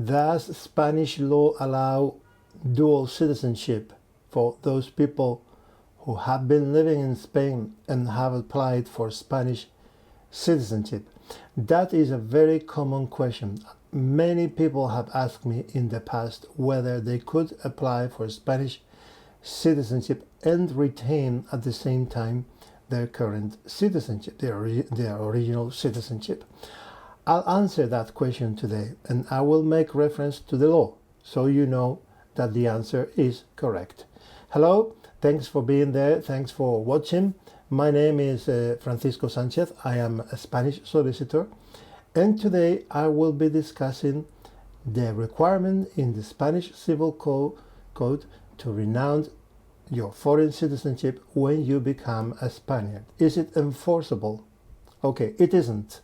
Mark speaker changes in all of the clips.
Speaker 1: Does Spanish law allow dual citizenship for those people who have been living in Spain and have applied for Spanish citizenship? That is a very common question. Many people have asked me in the past whether they could apply for Spanish citizenship and retain at the same time their current citizenship, their original citizenship. I'll answer that question today, and I will make reference to the law so you know that the answer is correct. Hello, thanks for being there, thanks for watching. My name is Francisco Sanchez. I am a Spanish solicitor, and today I will be discussing the requirement in the Spanish Civil Code to renounce your foreign citizenship when you become a Spaniard. Is it enforceable? Okay, it isn't.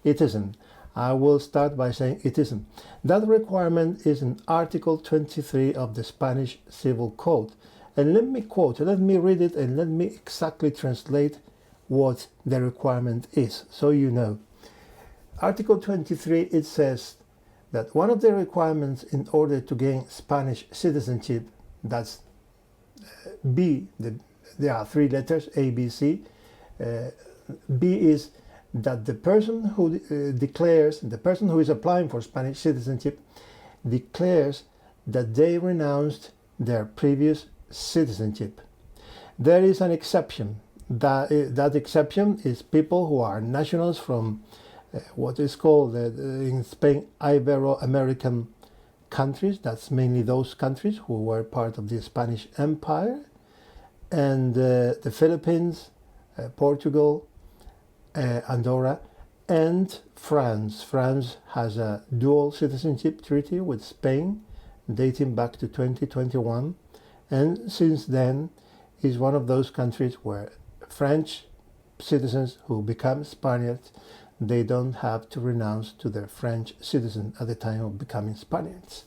Speaker 1: It isn't. I will start by saying it isn't. That requirement is in Article 23 of the Spanish Civil Code. And let me read it, and let me exactly translate what the requirement is, so you know. Article 23, it says that one of the requirements in order to gain Spanish citizenship, that's B, there are three letters, A, B, C. B is that the person who the person who is applying for Spanish citizenship declares that they renounced their previous citizenship. There is an exception. That exception is people who are nationals from what is called in Spain Ibero-American countries. That's mainly those countries who were part of the Spanish Empire, and the Philippines, Portugal, Andorra, and France. France has a dual citizenship treaty with Spain dating back to 2021, and since then is one of those countries where French citizens who become Spaniards, they don't have to renounce to their French citizen at the time of becoming Spaniards.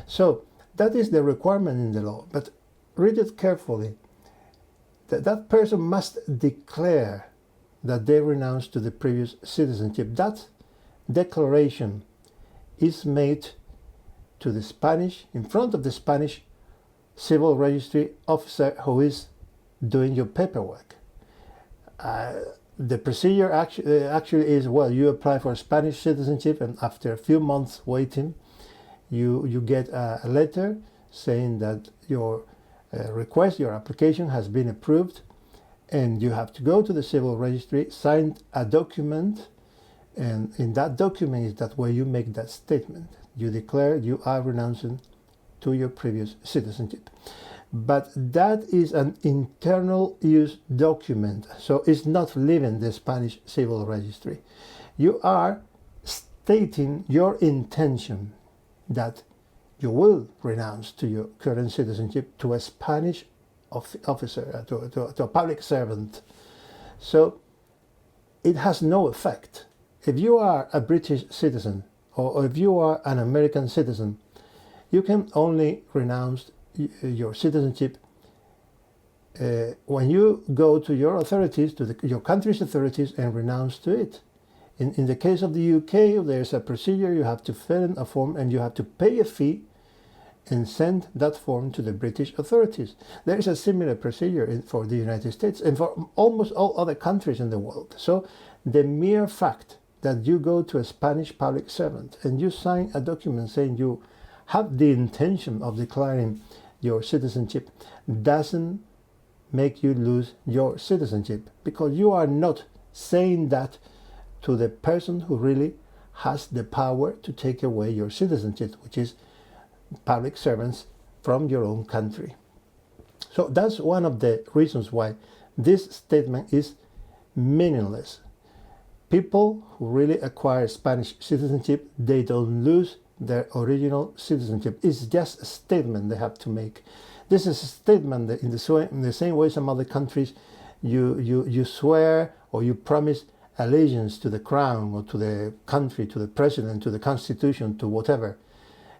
Speaker 1: So that is the requirement in the law, but read it carefully. That person must declare that they renounce to the previous citizenship. That declaration is made to the Spanish, in front of the Spanish civil registry officer who is doing your paperwork. The procedure actually is, well, you apply for Spanish citizenship, and after a few months waiting, you get a letter saying that your request, your application has been approved, and you have to go to the civil registry, sign a document, and in that document is that where you make that statement. You declare you are renouncing to your previous citizenship. But that is an internal use document, so it's not leaving the Spanish civil registry. You are stating your intention that you will renounce to your current citizenship to a Spanish officer, to a public servant. So it has no effect. If you are a British citizen or if you are an American citizen, you can only renounce your citizenship when you go to your authorities, to your country's authorities, and renounce to it. In the case of the UK, there's a procedure. You have to fill in a form and you have to pay a fee and send that form to the British authorities. There is a similar procedure for the United States and for almost all other countries in the world. So the mere fact that you go to a Spanish public servant and you sign a document saying you have the intention of declaring your citizenship doesn't make you lose your citizenship, because you are not saying that to the person who really has the power to take away your citizenship, which is public servants from your own country. So that's one of the reasons why this statement is meaningless. People who really acquire Spanish citizenship, they don't lose their original citizenship. It's just a statement they have to make. This is a statement that in the same way some other countries, you swear or you promise allegiance to the crown or to the country, to the president, to the constitution, to whatever.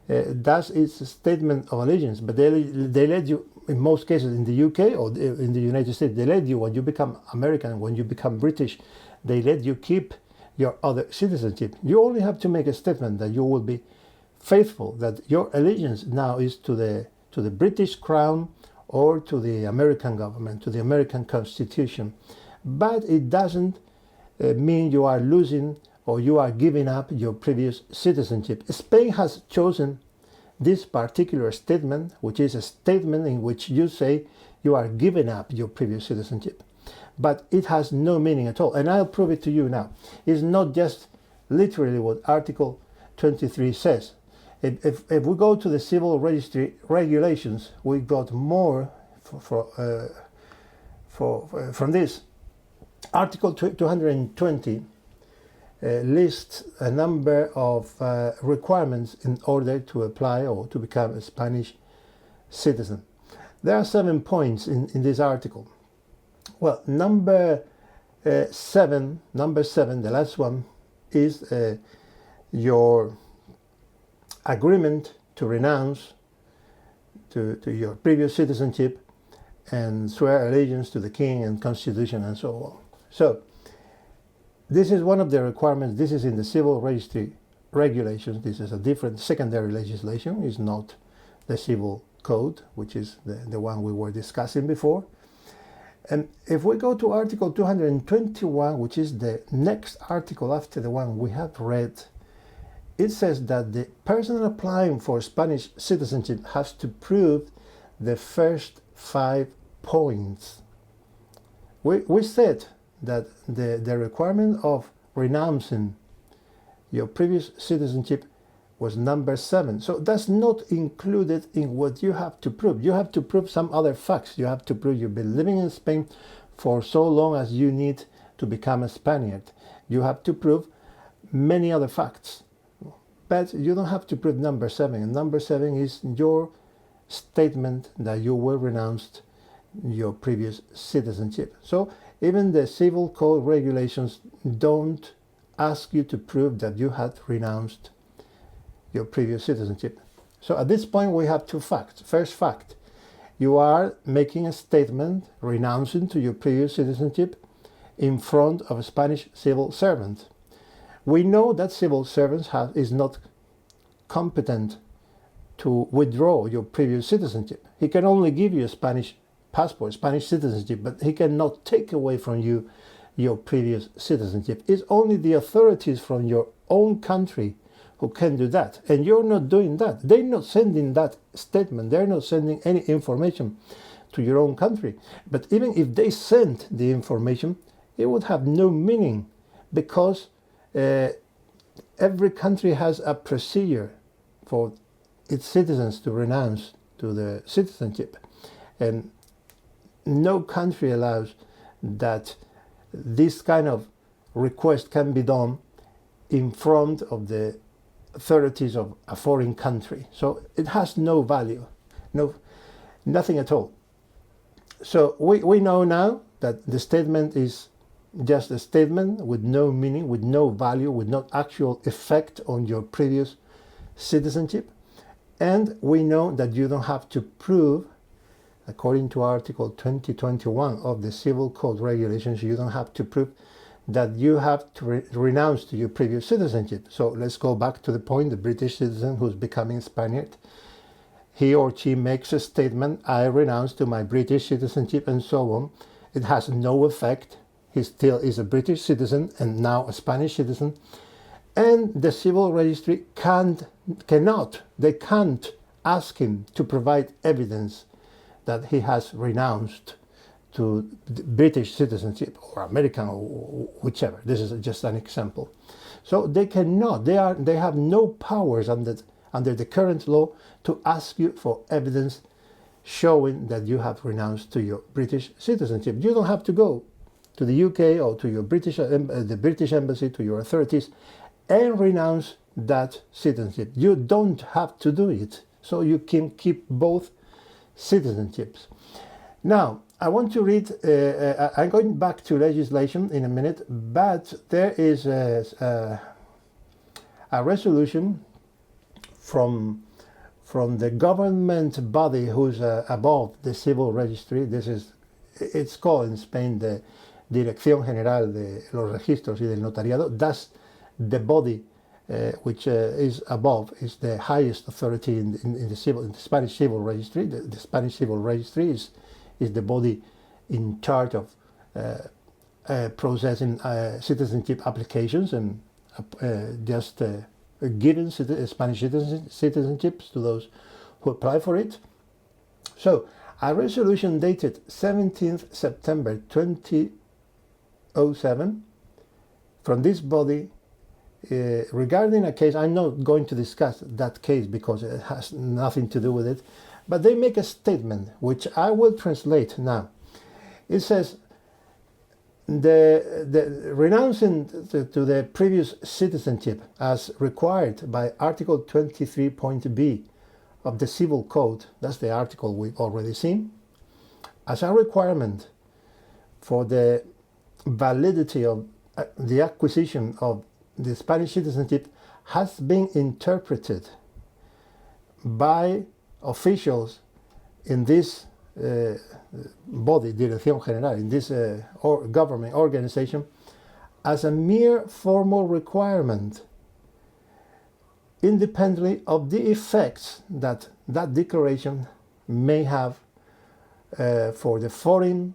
Speaker 1: That is a statement of allegiance, but they let you, in most cases in the UK or in the United States, they let you, when you become American, when you become British, they let you keep your other citizenship. You only have to make a statement that you will be faithful, that your allegiance now is to the British Crown or to the American government, to the American Constitution. But it doesn't mean you are losing or you are giving up your previous citizenship. Spain has chosen this particular statement, which is a statement in which you say you are giving up your previous citizenship. But it has no meaning at all. And I'll prove it to you now. It's not just literally what Article 23 says. If we go to the civil registry regulations, we got more from this. Article 220 lists a number of requirements in order to apply or to become a Spanish citizen. There are 7 points in this article. Well, number seven, the last one, is your agreement to renounce to your previous citizenship and swear allegiance to the king and constitution and so on. So this is one of the requirements. This is in the civil registry regulations. This is a different secondary legislation. It's not the civil code, which is the one we were discussing before. And if we go to Article 221, which is the next article after the one we have read, it says that the person applying for Spanish citizenship has to prove the first 5 points. We said that the requirement of renouncing your previous citizenship was number 7. So that's not included in what you have to prove. You have to prove some other facts. You have to prove you've been living in Spain for so long as you need to become a Spaniard. You have to prove many other facts. But you don't have to prove number 7. And number 7 is your statement that you will renounce your previous citizenship. So even the civil code regulations don't ask you to prove that you had renounced your previous citizenship. So at this point we have 2 facts. First fact, you are making a statement renouncing to your previous citizenship in front of a Spanish civil servant. We know that civil servants is not competent to withdraw your previous citizenship. He can only give you a Spanish passport, Spanish citizenship, but he cannot take away from you your previous citizenship. It's only the authorities from your own country who can do that. And you're not doing that. They're not sending that statement. They're not sending any information to your own country. But even if they sent the information, it would have no meaning, because every country has a procedure for its citizens to renounce to the citizenship. And no country allows that this kind of request can be done in front of the authorities of a foreign country. So it has no value, nothing at all. So we know now that the statement is just a statement with no meaning, with no value, with no actual effect on your previous citizenship. And we know that you don't have to prove, according to Article 2021 of the Civil Code Regulations, you don't have to prove that you have to renounce to your previous citizenship. So let's go back to the point. The British citizen who's becoming Spaniard, he or she makes a statement, I renounce to my British citizenship and so on. It has no effect. He still is a British citizen and now a Spanish citizen. And the civil registry can't ask him to provide evidence that he has renounced to British citizenship or American or whichever. This is just an example. So they cannot, they have no powers under the current law to ask you for evidence showing that you have renounced to your British citizenship. You don't have to go to the UK or to your the British embassy, to your authorities, and renounce that citizenship. You don't have to do it. So you can keep both citizenships. Now, I want to read, I'm going back to legislation in a minute, but there is a resolution from the government body who's above the civil registry. It's called in Spain the Dirección General de los Registros y del Notariado. That's the body which is above, is the highest authority in the Spanish civil registry. The Spanish civil registry is the body in charge of processing citizenship applications and just giving Spanish citizenships to those who apply for it. So a resolution dated 17th September 2007 from this body regarding a case. I'm not going to discuss that case because it has nothing to do with it, but they make a statement which I will translate now. It says, the renouncing to the previous citizenship as required by Article 23.b of the Civil Code, that's the article we've already seen, as a requirement for the validity of the acquisition of the Spanish citizenship, has been interpreted by officials in this body, Dirección General, in this government organization, as a mere formal requirement, independently of the effects that that declaration may have for the foreign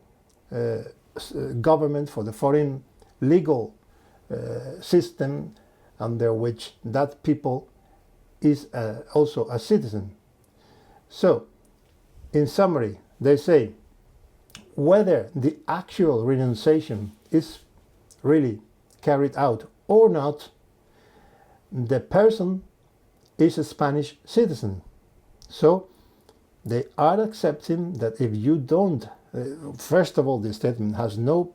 Speaker 1: government, for the foreign legal system under which that people is also a citizen. So, in summary, they say whether the actual renunciation is really carried out or not, the person is a Spanish citizen. So they are accepting that if you don't, first of all, the statement has no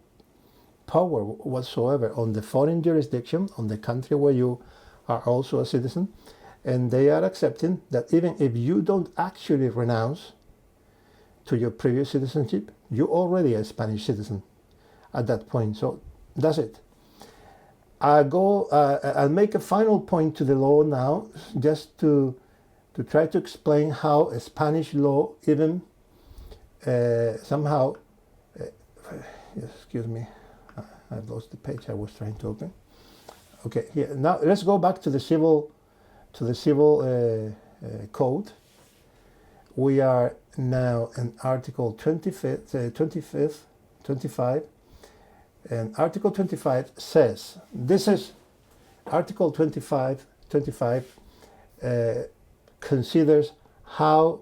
Speaker 1: power whatsoever on the foreign jurisdiction, on the country where you are also a citizen, and they are accepting that even if you don't actually renounce to your previous citizenship, you're already a Spanish citizen at that point. So that's it. I'll make a final point to the law now, just to try to explain how a Spanish law even somehow, excuse me, I've lost the page I was trying to open. Okay, here, now let's go back to the civil code. We are now in Article 25, and Article 25 says, this is Article 25 considers how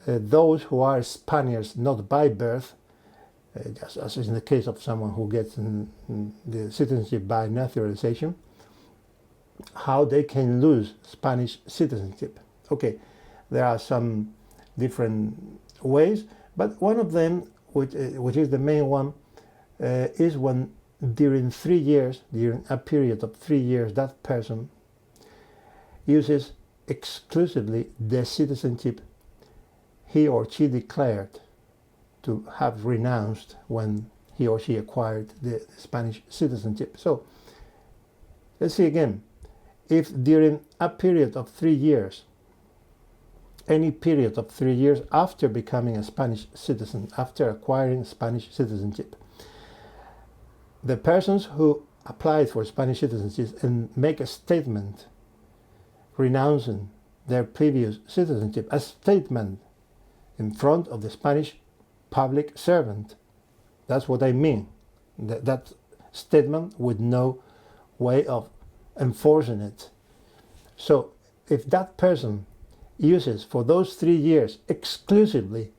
Speaker 1: those who are Spaniards not by birth, just as in the case of someone who gets the citizenship by naturalization, how they can lose Spanish citizenship. Okay, there are some different ways, but one of them, which is the main one, is when during 3 years, during a period of 3 years, that person uses exclusively the citizenship he or she declared to have renounced when he or she acquired the Spanish citizenship. So let's see again. If during a period of 3 years, any period of 3 years after becoming a Spanish citizen, after acquiring Spanish citizenship, the persons who applied for Spanish citizenship and make a statement renouncing their previous citizenship, a statement in front of the Spanish public servant. That's what I mean. That statement with no way of enforcing it. So if that person uses for those 3 years exclusively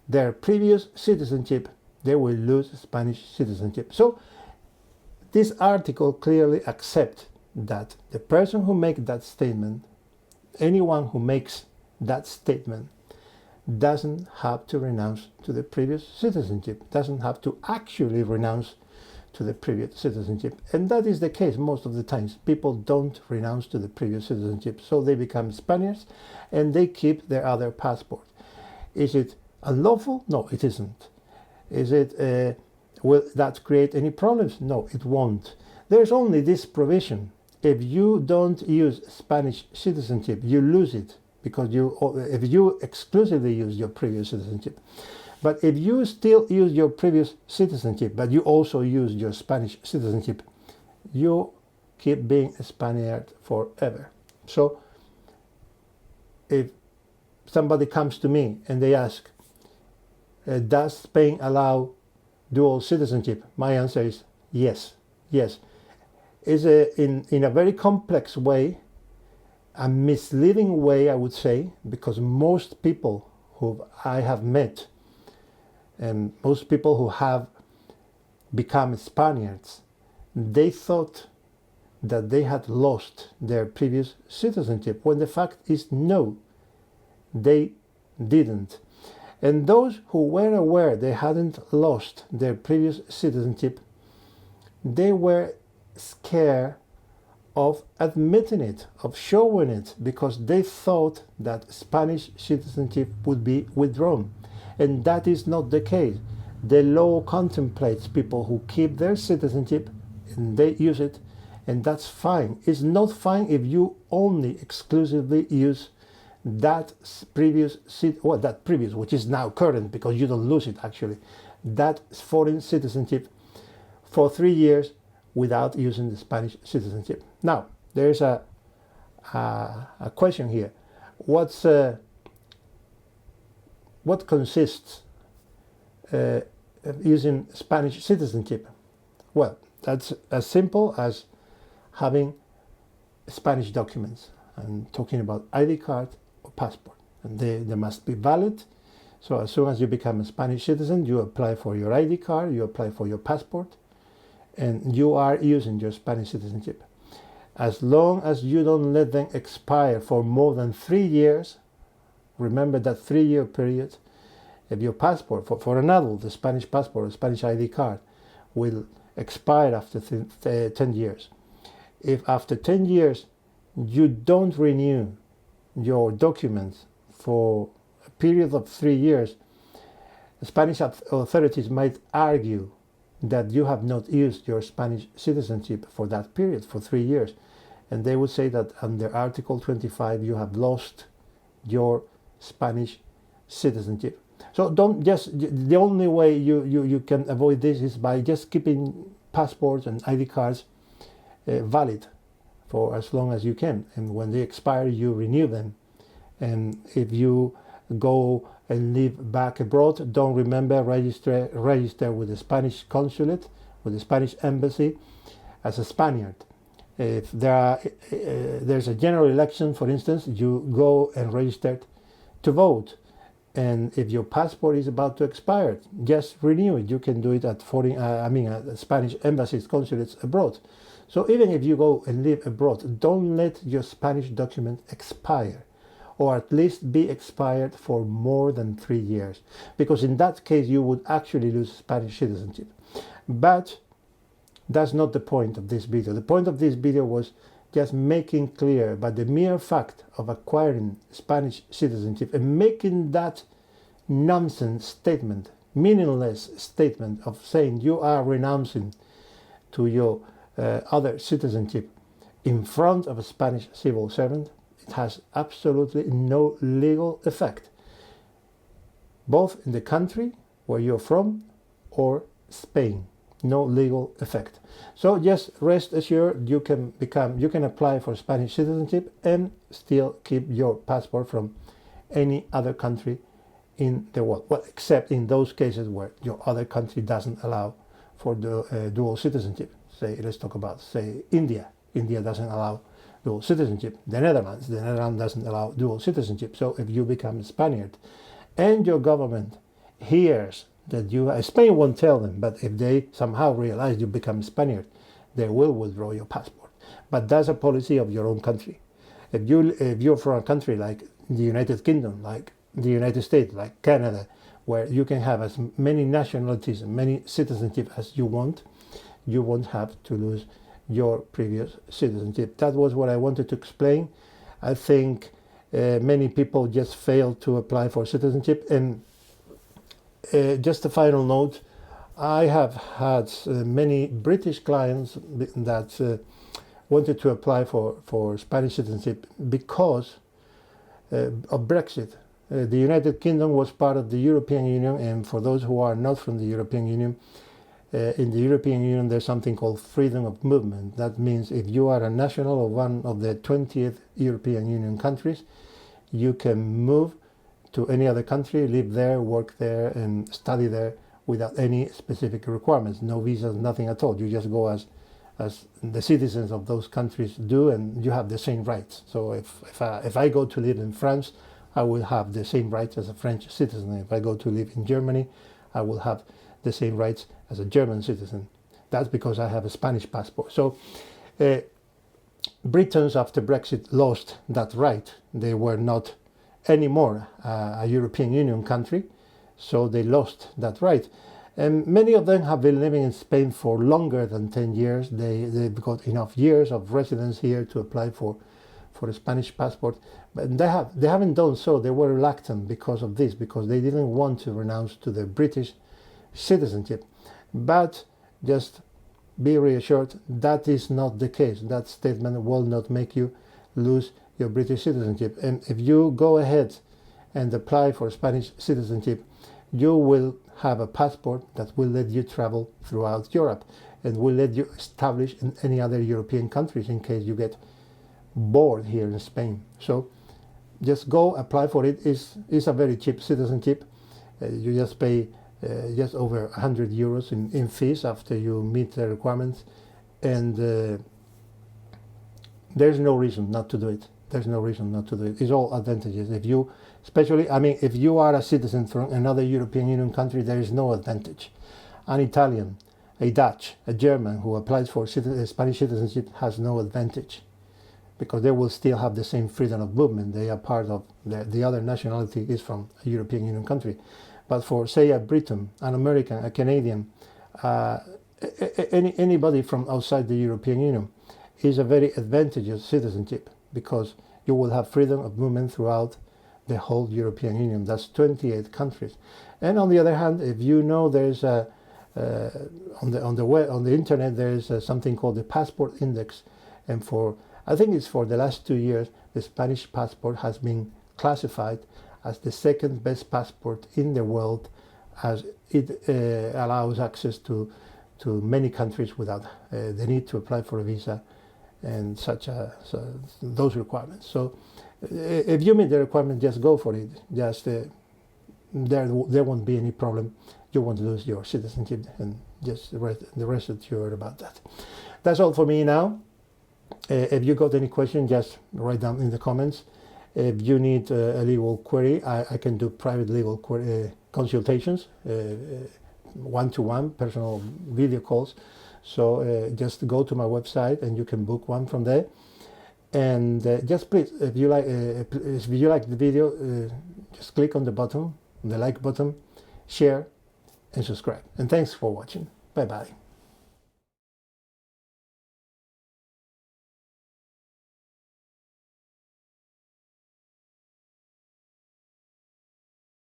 Speaker 1: their previous citizenship, they will lose Spanish citizenship. So this article clearly accepts that the person who makes that statement, anyone who makes that statement, doesn't have to renounce to the previous citizenship, doesn't have to actually renounce to the previous citizenship. And that is the case most of the times. People don't renounce to the previous citizenship, so they become Spaniards and they keep their other passport. Is it unlawful? No, it isn't. Is it, will that create any problems? No, it won't. There's only this provision. If you don't use Spanish citizenship, you lose it, because if you exclusively use your previous citizenship. But if you still use your previous citizenship, but you also use your Spanish citizenship, you keep being a Spaniard forever. So if somebody comes to me and they ask, does Spain allow dual citizenship? My answer is yes. Yes. It's in a very complex way, a misleading way, I would say, because most people who I have met and most people who have become Spaniards, they thought that they had lost their previous citizenship, when the fact is no, they didn't. And those who were aware they hadn't lost their previous citizenship, they were scared of admitting it, of showing it, because they thought that Spanish citizenship would be withdrawn. And that is not the case. The law contemplates people who keep their citizenship and they use it, and that's fine. It's not fine if you only exclusively use that previous, which is now current because you don't lose it actually, that foreign citizenship for 3 years without using the Spanish citizenship. Now, there's a question here. What consists of using Spanish citizenship? Well, that's as simple as having Spanish documents. I'm talking about ID card or passport, and they must be valid. So as soon as you become a Spanish citizen, you apply for your ID card, you apply for your passport, and you are using your Spanish citizenship. As long as you don't let them expire for more than 3 years, remember that 3-year period, if your passport, for an adult, the Spanish passport, a Spanish ID card, will expire after 10 years. If after 10 years you don't renew your documents for a period of 3 years, the Spanish authorities might argue that you have not used your Spanish citizenship for that period, for 3 years. And they would say that under Article 25 you have lost your Spanish citizenship. So the only way you can avoid this is by just keeping passports and ID cards valid for as long as you can. And when they expire, you renew them. And if you go and live back abroad, don't remember register with the Spanish consulate, with the Spanish embassy as a Spaniard. If there's a general election, for instance, you go and register to vote. And if your passport is about to expire, just renew it. You can do it at Spanish embassies, consulates abroad. So even if you go and live abroad, don't let your Spanish document expire, or at least be expired for more than 3 years, because in that case you would actually lose Spanish citizenship. But that's not the point of this video. The point of this video was just making clear by the mere fact of acquiring Spanish citizenship and making that nonsense statement, meaningless statement of saying you are renouncing to your other citizenship in front of a Spanish civil servant. It has absolutely no legal effect, both in the country where you're from or Spain. No legal effect. So just rest assured, you can apply for Spanish citizenship and still keep your passport from any other country in the world. Well, except in those cases where your other country doesn't allow for the dual citizenship. Say, let's talk about, say, India. India doesn't allow dual citizenship. The Netherlands doesn't allow dual citizenship. So if you become a Spaniard and your government hears that Spain won't tell them, but if they somehow realize you become Spaniard, they will withdraw your passport. But that's a policy of your own country. If you're from a country like the United Kingdom, like the United States, like Canada, where you can have as many nationalities and many citizenship as you won't have to lose your previous citizenship. That was what I wanted to explain. I think many people just fail to apply for citizenship. And just a final note, I have had many British clients that wanted to apply for Spanish citizenship because of Brexit. The United Kingdom was part of the European Union, and for those who are not from the European Union, in the European Union, there's something called freedom of movement. That means if you are a national of one of the 20th European Union countries, you can move to any other country, live there, work there, and study there without any specific requirements. No visas, nothing at all. You just go as the citizens of those countries do, and you have the same rights. So if I go to live in France, I will have the same rights as a French citizen. If I go to live in Germany, I will have the same rights as a German citizen. That's because I have a Spanish passport. So Britons after Brexit lost that right. They were not anymore a European Union country, so they lost that right. And many of them have been living in Spain for longer than 10 years. They've got enough years of residence here to apply for a Spanish passport, but they haven't done so. They were reluctant because of this, because they didn't want to renounce to their British citizenship. But just be reassured, that is not the case. That statement will not make you lose your British citizenship. And if you go ahead and apply for Spanish citizenship, you will have a passport that will let you travel throughout Europe and will let you establish in any other European countries in case you get bored here in Spain. So just go apply for it. It's a very cheap citizenship. You just pay just over 100 euros in fees after you meet the requirements, and there's no reason not to do it. There's no reason not to do it. It's all advantages. If you, especially, I mean, if you are a citizen from another European Union country, there is no advantage. An Italian, a Dutch, a German who applies for Spanish citizenship has no advantage, because they will still have the same freedom of movement. They are part of the other nationality is from a European Union country. But for, say, a Briton, an American, a Canadian, anybody from outside the European Union is a very advantageous citizenship, because you will have freedom of movement throughout the whole European Union. That's 28 countries. And on the other hand, if you know there's on the internet there's something called the passport index, and I think it's for the last 2 years, the Spanish passport has been classified as the second best passport in the world, as it allows access to many countries without the need to apply for a visa and those requirements. So if you meet the requirement, just go for it. Just there won't be any problem. You won't lose your citizenship, and just the rest assured about that. That's all for me now. If you got any question, just write down in the comments. If you need a legal query, I can do private legal consultations, one-to-one personal video calls. So just go to my website and you can book one from there. And just please, if you like the video, just click on the button, the like button, share, and subscribe. And thanks for watching. Bye bye.